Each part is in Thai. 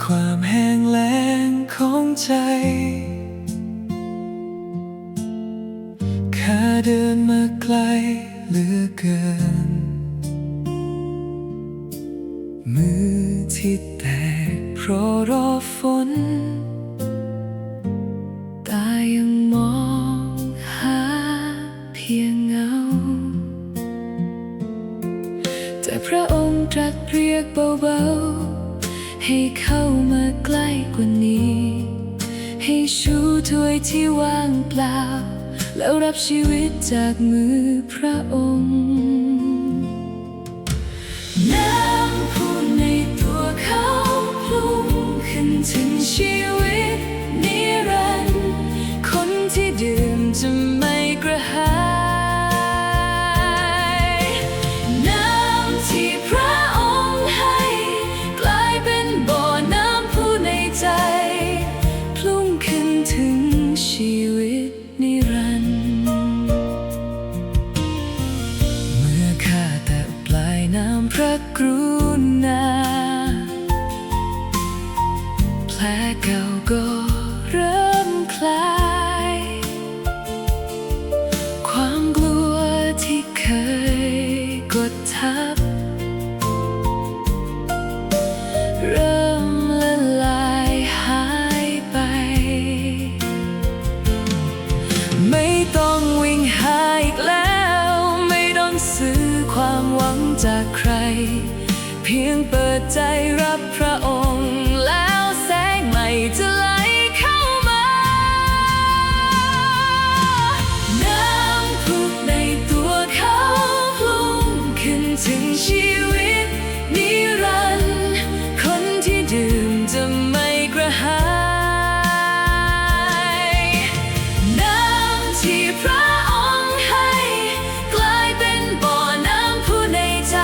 ความแห้งแล้งของใจข้าเดินมาไกลเหลือเกินมือที่แตกเพราะรอฝนตายังมองหาเพียงเงาแต่พระองค์ตรัสเรียกเบาๆให้เข้ามาใกล้กว่านี้ให้ชูถ้วยที่ว่างเปล่าแล้วรับชีวิตจากมือพระองค์น้ำพูนในตัวเขาพลุ่งขึ้นถึงชีวิตนิรันดร์คนที่ดื่มจะไม่กระหายน้ำที่พระองค์ให้กลายเป็นบ่อน้ำพุในใจพลุ่งขึ้นถึงชีวิตนิรันดร์เมื่อข้าแตะปลายน้ำพระกรุณาแผลเก่าก็เริ่มคลายความกลัวที่เคยกดทับเริ่มละลายหายไปไม่ต้องวิ่งหาอีกแล้วไม่ต้องซื้อความหวังจากใครเพียงเปิดใจรับพระองค์แล้วแสงใหม่จะไหลเข้ามาน้ำพุในตัวเขาพลุ่งขึ้นถึงชีวิตนิรันดร์คนที่ดื่มจะไม่กระหายน้ำที่พระองค์ให้กลายเป็นบ่อน้ำพุในใจ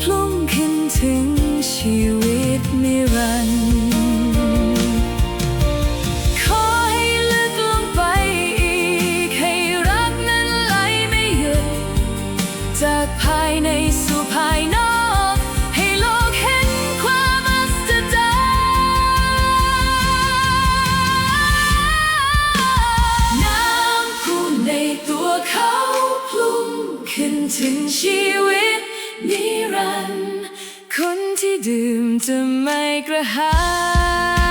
พลุ่งขึ้นถึงชีวิตนิรันดร์ขอให้ลึกลงไปอีกให้รักนั้นไหลไม่หยุดจากภายในสู่ภายนอกให้โลกเห็นความอัศจรรย์น้ำพุในตัวเขาพลุ่งขึ้นถึงชีวิตนิรันดร์คนที่ดื่มจะไม่กระหาย